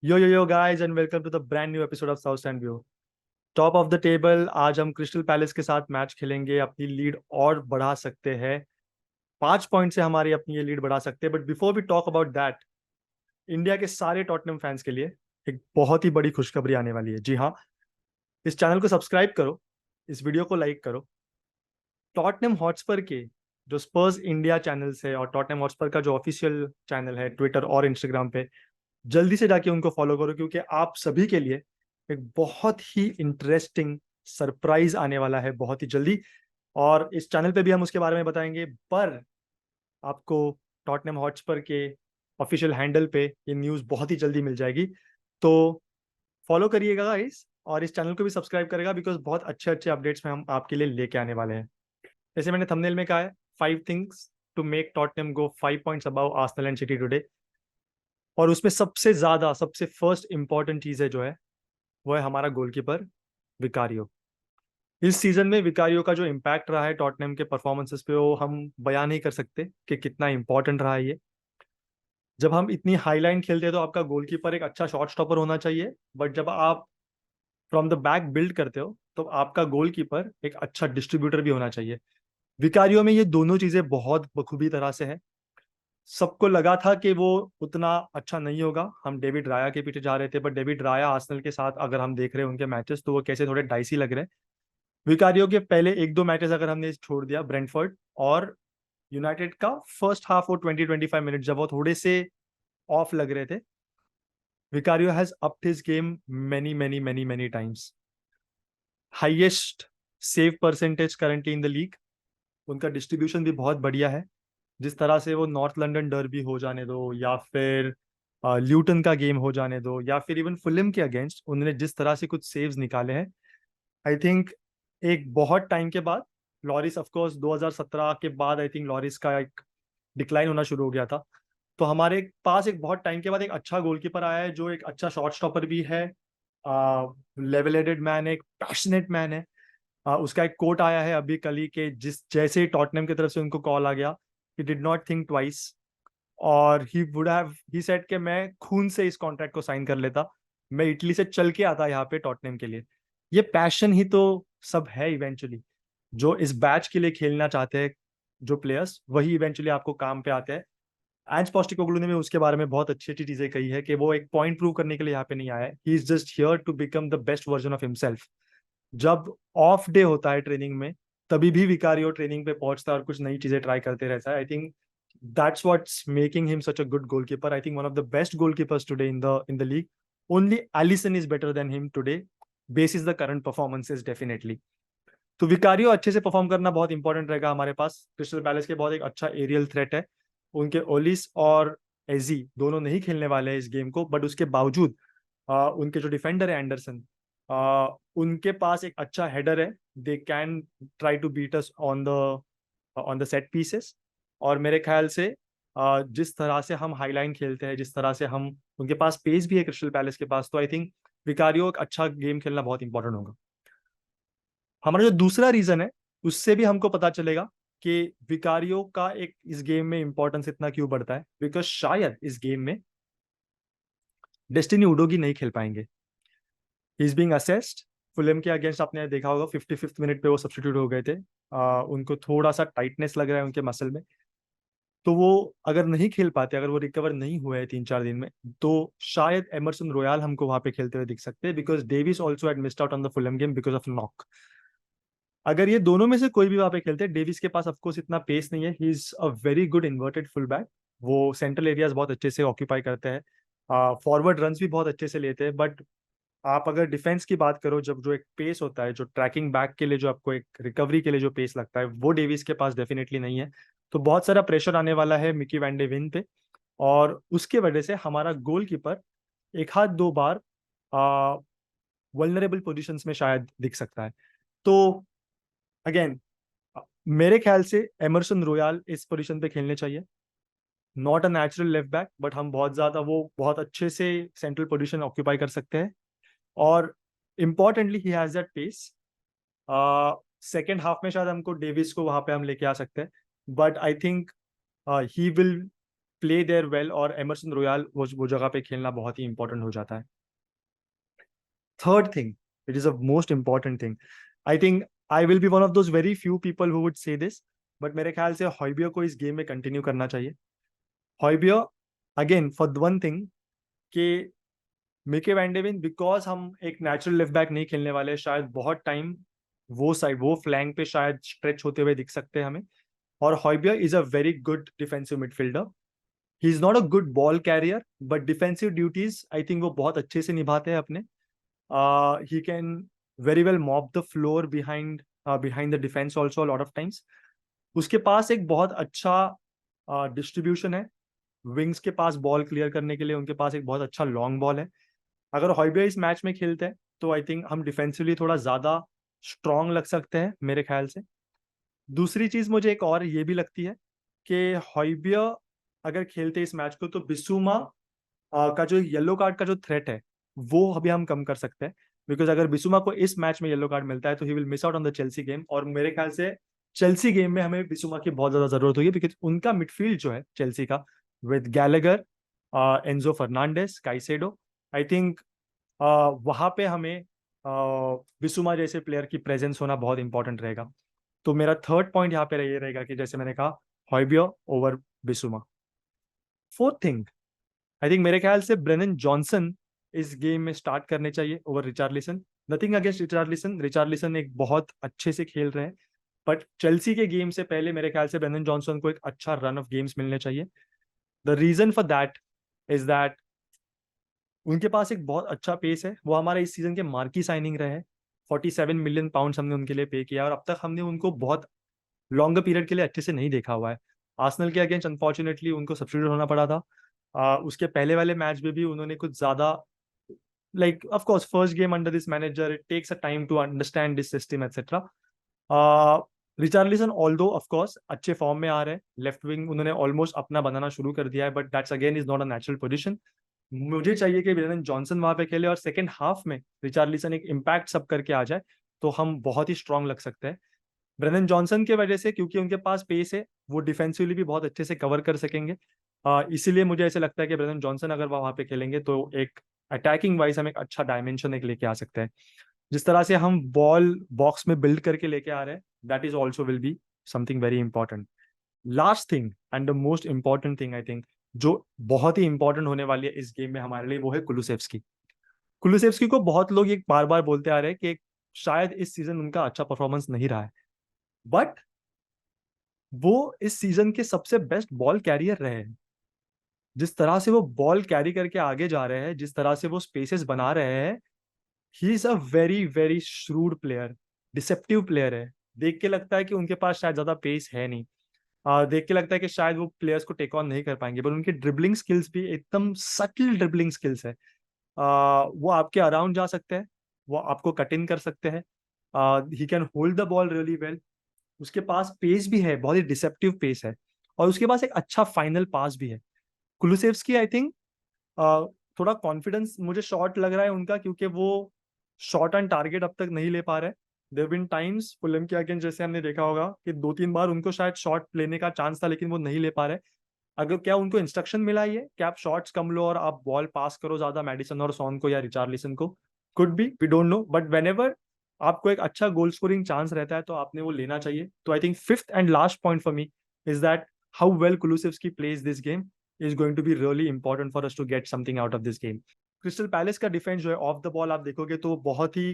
Yo guys and welcome to the brand new episode of South Stand View. Top of the table आज हम crystal palace के साथ match खेलेंगे, अपनी lead और बढ़ा सकते हैं। 5 पॉइंट से हमारी अपनी ये लीड बढ़ा सकते हैं। But before we talk about that, India के सारे टॉटनहम फैंस के लिए एक बहुत ही बड़ी खुशखबरी आने वाली है। जी हाँ, इस चैनल को सब्सक्राइब करो, इस वीडियो को लाइक करो। टॉटनहम हॉटस्पर के जो स्पर्स इंडिया चैनल्स है और टॉटनहम हॉटस्पर का जो ऑफिशियल चैनल है ट्विटर और इंस्टाग्राम पे, जल्दी से जाके उनको फॉलो करो, क्योंकि आप सभी के लिए एक बहुत ही इंटरेस्टिंग सरप्राइज आने वाला है बहुत ही जल्दी। और इस चैनल पे भी हम उसके बारे में बताएंगे, पर आपको टॉटनहम हॉटस्पर के ऑफिशियल हैंडल पे ये न्यूज़ बहुत ही जल्दी मिल जाएगी। तो फॉलो करिएगा गाइस, और इस चैनल को भी सब्सक्राइब करेगा, बिकॉज बहुत अच्छे अच्छे अपडेट्स में हम आपके लिए लेके आने वाले हैं। जैसे मैंने थंबनेल में कहा है, 5 things to make Tottenham go 5 points above Arsenal and City today. और उसमें सबसे ज्यादा सबसे फर्स्ट इंपॉर्टेंट चीज है जो है, वो है हमारा गोलकीपर विकारियो। इस सीजन में विकारियो का जो इम्पैक्ट रहा है टॉटनहम के परफॉर्मेंसेस पे, वो हम बयान नहीं कर सकते कि कितना इंपॉर्टेंट रहा है ये। जब हम इतनी हाईलाइन खेलते हैं तो आपका गोलकीपर एक अच्छा शॉट स्टॉपर होना चाहिए, बट जब आप फ्रॉम द बैक बिल्ड करते हो तो आपका गोलकीपर एक अच्छा डिस्ट्रीब्यूटर भी होना चाहिए। विकारियो में ये दोनों चीजें बहुत बखूबी तरह से है। सबको लगा था कि वो उतना अच्छा नहीं होगा, हम डेविड राया के पीछे जा रहे थे, बट डेविड राया आर्सेनल के साथ अगर हम देख रहे हैं उनके मैचेस, तो वो कैसे थोड़े डाइसी लग रहे हैं। विकारियो के पहले एक दो मैचेस अगर हमने छोड़ दिया, ब्रेंटफोर्ड और यूनाइटेड का फर्स्ट हाफ और 20-25 मिनट जब वो थोड़े से ऑफ लग रहे थे, Vicario has अप्ड his game many many many many times. Highest save percentage currently in the league. उनका डिस्ट्रीब्यूशन भी बहुत बढ़िया है। जिस तरह से वो नॉर्थ लंदन डर्बी हो जाने दो, या फिर ल्यूटन का गेम हो जाने दो, या फिर इवन फुलम के अगेंस्ट उन्होंने जिस तरह से कुछ सेव्स निकाले हैं, आई थिंक एक बहुत टाइम के बाद, लॉरिस ऑफ कोर्स 2017 के बाद आई थिंक लॉरिस का एक डिक्लाइन होना शुरू हो गया था। तो हमारे पास एक बहुत टाइम के बाद एक अच्छा गोलकीपर आया है जो एक अच्छा शॉट स्टॉपर भी है, लेवल हेडेड मैन है, एक पैशनेट मैन है। उसका एक कोट आया है अभी कल ही के, जिस जैसे ही टॉटनहम की तरफ से उनको कॉल आ गया, he did not think twice, और ही सेड कि मैं खून से इस कॉन्ट्रैक्ट को साइन कर लेता, मैं इटली से चल के आता यहाँ पे टॉटनहम के लिए। ये पैशन ही तो सब है इवेंचुअली। जो इस बैच के लिए खेलना चाहते हैं जो प्लेयर्स, वही इवेंचुअली आपको काम पे आते हैं। एंज पोस्टेकोग्लू ने भी उसके बारे में बहुत अच्छी अच्छी चीजें कही है कि वो एक पॉइंट प्रूव करने के लिए यहाँ पे नहीं आया है, he is just here to become the best version of himself. जब ऑफ डे होता है ट्रेनिंग में, तभी भी विकारियो ट्रेनिंग पे पहुंचता है और कुछ नई चीजें ट्राई करते रहता है। I think that's what's making him such a good goalkeeper. I think one of the best goalkeepers today in the league. Only Alisson is better than him today, base is the current performances definitely. तो Vicario अच्छे से perform करना बहुत important रहेगा हमारे पास। Crystal palace के बहुत एक अच्छा एरियल थ्रेट है। उनके ओलिस और एजी दोनों नहीं खेलने वाले हैं इस गेम को, बट उसके बावजूद उनके जो डिफेंडर है एंडरसन, उनके पास एक अच्छा हेडर है। They can try to beat us on the set pieces. और मेरे ख्याल से जिस तरह से हम हाईलाइन खेलते हैं, जिस तरह से हम, उनके पास पेस भी है क्रिस्टल पैलेस के पास, तो आई थिंक विकारियो एक अच्छा गेम खेलना बहुत इंपॉर्टेंट होगा। हमारा जो दूसरा रीजन है, उससे भी हमको पता चलेगा कि विकारियो का एक इस गेम में इंपॉर्टेंस इतना क्यों बढ़ता है, बिकॉज शायद इस गेम में डेस्टिनी उडोगी नहीं खेल पाएंगे। He is being assessed. Fulham के अगेंस्ट आपने देखा होगा 55th मिनट पे वो सब्स्टिट्यूट हो गए थे। उनको थोड़ा सा टाइटनेस लग रहा है उनके मसल में, तो वो अगर नहीं खेल पाते, अगर वो रिकवर नहीं हुए हैं 3-4 दिन में, तो शायद एमरसन रॉयल हमको वहां पे खेलते हुए दिख सकते हैं, because Davis also had missed out on the Fulham game because of knock. अगर ये दोनों में से कोई भी वहां पे खेलते हैं, डेविस के पास ऑफकोर्स इतना पेस नहीं है, he is a very good inverted full back. वो सेंट्रल एरियाज बहुत अच्छे से ऑक्यूपाई करते हैं, फॉरवर्ड रन्स भी बहुत अच्छे से लेते हैं, बट आप अगर डिफेंस की बात करो, जब जो एक पेस होता है, जो ट्रैकिंग बैक के लिए, जो आपको एक रिकवरी के लिए जो पेस लगता है, वो डेविस के पास डेफिनेटली नहीं है। तो बहुत सारा प्रेशर आने वाला है मिकी वैंडे विन पे, और उसके वजह से हमारा गोलकीपर एक हाथ दो बार वल्नरेबल पोजीशंस में शायद दिख सकता है। तो अगेन, मेरे ख्याल से एमरसन रॉयल इस पोजीशन पे खेलने चाहिए। Not a natural left back, but हम बहुत ज्यादा, वो बहुत अच्छे से सेंट्रल पोजीशन ऑक्यूपाई कर सकते हैं। और importantly he has that pace. Second half में शायद हमको डेविस को वहां पे हम लेके आ सकते हैं, but I think he will play there well, और एमरसन रॉयल वो जगह पे खेलना बहुत ही इंपॉर्टेंट हो जाता है. Third thing, it is a most important thing. I think I will be one of those very few people who would say this, but मेरे ख्याल से हॉयबियर को इस गेम में कंटिन्यू करना चाहिए. हॉयबियर, अगेन फॉर वन थिंग, कि मिके वैंडेविन, बिकॉज हम एक नेचुरल लेफ्ट बैक नहीं खेलने वाले, शायद बहुत टाइम वो साइड, वो फ्लैंक पे शायद स्ट्रेच होते हुए दिख सकते हैं हमें. और हॉयबियर is a very good defensive midfielder. He is not a good ball carrier, but defensive duties I think वो बहुत अच्छे से निभाते हैं अपने. He can very well mop the floor behind the defence also lot of times. उसके पास एक बहुत अच्छा डिस्ट्रीब्यूशन है. विंग्स के पास बॉल क्लियर करने के लिए उनके पास एक बहुत अच्छा लॉन्ग बॉल है. अगर हॉयबियर इस मैच में खेलते हैं तो आई थिंक हम डिफेंसिवली थोड़ा ज्यादा स्ट्रांग लग सकते हैं मेरे ख्याल से. दूसरी चीज मुझे एक और ये भी लगती है कि हॉयबियर अगर खेलते इस मैच को तो बिसुमा का जो येलो कार्ड का जो थ्रेट है वो अभी हम कम कर सकते हैं. बिकॉज अगर बिसुमा को इस मैच में येलो कार्ड मिलता है तो he will miss out on the Chelsea game, और मेरे ख्याल से चेल्सी गेम में हमें बिसुमा की बहुत ज्यादा जरूरत होगी, बिकॉज उनका मिडफील्ड जो है चेल्सी का, with Gallagher, Enzo Fernandes, Caicedo, I think वहां पे हमें बिसुमा जैसे प्लेयर की प्रेजेंस होना बहुत इंपॉर्टेंट रहेगा. तो मेरा थर्ड पॉइंट यहाँ पे ये रहेगा कि जैसे मैंने कहा, हॉयबियर over Bissouma. Fourth thing, I think मेरे ख्याल से ब्रेनन जॉनसन इस गेम में स्टार्ट करने चाहिए over Richarlison. Nothing against Richarlison, Richarlison एक बहुत अच्छे से खेल रहे हैं, बट चेल्सी के गेम से पहले मेरे ख्याल से ब्रेनन जॉनसन को एक अच्छा रन ऑफ गेम्स मिलने चाहिए. The reason for that is that उनके पास एक बहुत अच्छा पेस है. वो हमारे इस सीजन के मार्की साइनिंग रहे हैं. 47 मिलियन पाउंड हमने उनके लिए पे किया, और अब तक हमने उनको बहुत लॉन्गर पीरियड के लिए अच्छे से नहीं देखा हुआ है. आर्सेनल के अगेंस्ट अनफॉर्चुनेटली उनको सब्स्टिट्यूट होना पड़ा था. उसके पहले वाले मैच में भी उन्होंने कुछ ज्यादा, like of course first game under this manager, it takes a time to understand this system etcetera. Richarlison although of course अच्छे फॉर्म में आ रहे हैं, लेफ्ट विंग उन्होंने ऑलमोस्ट अपना बनाना शुरू कर दिया है, but that's again is not a natural position. मुझे चाहिए कि ब्रेनन जॉनसन वहां पे खेले और सेकंड हाफ में रिचार्लिसन एक इम्पैक्ट सब करके आ जाए, तो हम बहुत ही स्ट्रांग लग सकते हैं. ब्रेनन जॉनसन के वजह से, क्योंकि उनके पास पेस है, वो डिफेंसिवली भी बहुत अच्छे से कवर कर सकेंगे. इसीलिए मुझे ऐसे लगता है कि ब्रेनन जॉनसन अगर वहां पे खेलेंगे तो एक अटैकिंग वाइज हम एक अच्छा डायमेंशन एक लेके आ सकते हैं. जिस तरह से हम बॉल बॉक्स में बिल्ड करके लेके आ रहे हैं, that is also will be something very important. Last thing and the most important thing I think, जो बहुत ही इंपॉर्टेंट होने वाली है इस गेम में हमारे लिए, वो है कुलुसेव्स्की. कुलुसेव्स्की को बहुत लोग एक बार बार बोलते आ रहे हैं कि शायद इस सीजन उनका अच्छा परफॉर्मेंस नहीं रहा है, बट वो इस सीजन के सबसे बेस्ट बॉल कैरियर रहे हैं. जिस तरह से वो बॉल कैरी करके आगे जा रहे हैं, जिस तरह से वो स्पेसेस बना रहे हैं, he is a very very shrewd player, deceptive player है. देख के लगता है कि उनके पास शायद ज्यादा पेस है नहीं. देख के लगता है कि शायद वो प्लेयर्स को टेक ऑन नहीं कर पाएंगे, पर उनकी ड्रिबलिंग स्किल्स भी एकदम सटल ड्रिबलिंग स्किल्स है. वो आपके अराउंड जा सकते हैं, वो आपको कट इन कर सकते हैं. He can hold the ball really well. उसके पास पेस भी है, बहुत ही डिसेप्टिव पेस है, और उसके पास एक अच्छा फाइनल पास भी है. कुलुसेव्स्की आई थिंक थोड़ा कॉन्फिडेंस मुझे शॉर्ट लग रहा है उनका, क्योंकि वो शॉर्ट ऑन टारगेट अब तक नहीं ले पा रहे. देयर बीन टाइम्स फुलहम के अगेंस्ट जैसे हमने देखा होगा कि 2-3 बार उनको शायद शॉट लेने का चांस था, लेकिन वो नहीं ले पा रहे. अगर क्या उनको इंस्ट्रक्शन मिला है कि आप शॉट्स कम लो और आप बॉल पास करो ज्यादा मैडिसन और सॉन को या रिचार्लिसन को, could be, we don't know, but whenever आपको एक अच्छा गोल स्कोरिंग चांस रहता है तो आपने वो लेना चाहिए. तो I think fifth and last point for me is that how well Kulusevski plays this game is going to be really important for us to get something out of this game. Crystal palace का defence जो है of the ball आप देखोगे तो बहुत ही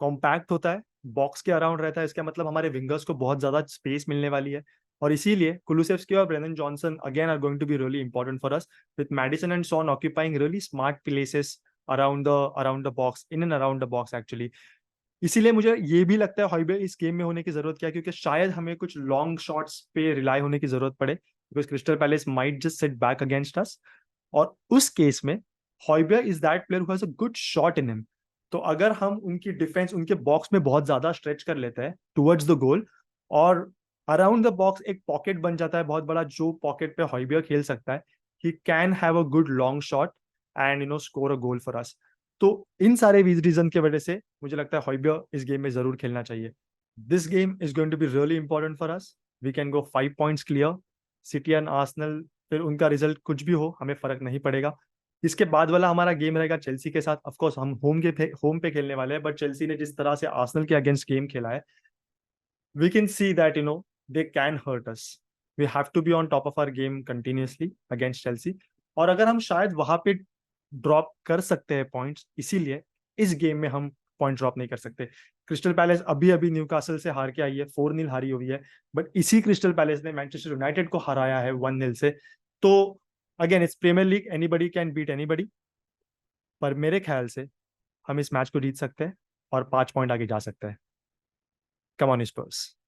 compact होता है, box के अराउंड रहता है. इसका मतलब हमारे विंगर्स को बहुत ज्यादा स्पेस मिलने वाली है, और इसीलिए कुलुसेव्स्की और Brennan Johnson again are going to be really important for us, with Maddison and Son occupying really smart places around the box, in and around the box actually. इसीलिए मुझे ये भी लगता है हॉयबियर इस गेम में होने की जरूरत क्या है, क्योंकि शायद हमें कुछ लॉन्ग शॉट्स पे रिलाई होने की जरूरत पड़े, because Crystal Palace might just set back against us. और उस केस में हॉयबियर is that player who has a good shot in him. तो अगर हम उनकी डिफेंस उनके बॉक्स में बहुत ज्यादा स्ट्रेच कर लेते हैं टुवर्ड्स द गोल, और अराउंड द बॉक्स एक पॉकेट बन जाता है बहुत बड़ा, जो पॉकेट पे हॉयबियर खेल सकता है, he can have a good long shot and score a goal for us. तो इन सारे रीजन की वजह से मुझे लगता है हॉयबियर इस गेम में जरूर खेलना चाहिए. This game is going to be really important for us. We can go 5 points clear. City and Arsenal फिर उनका रिजल्ट कुछ भी हो हमें फर्क नहीं पड़ेगा। इसके बाद वाला हमारा गेम रहेगा चेल्सी के साथ। ऑफ कोर्स हम होम पे खेलने वाले हैं, बट चेल्सी ने जिस तरह से आर्सेनल के अगेंस्ट गेम खेला है, we can see that they can hurt us. We have to be on top of our game continuously against Chelsea. और अगर हम शायद वहां पे ड्रॉप कर सकते हैं पॉइंट्स, इसीलिए इस गेम में हम पॉइंट ड्रॉप नहीं कर सकते। क्रिस्टल पैलेस अभी अभी न्यूकासल से हार के आई है, 4-0 हारी हुई है, बट इसी क्रिस्टल पैलेस ने मैनचेस्टर यूनाइटेड को हराया है 1-0 से। तो again it's Premier League, anybody can beat anybody, पर मेरे ख्याल से हम इस मैच को जीत सकते हैं और 5 पॉइंट आगे जा सकते हैं। Come on Spurs.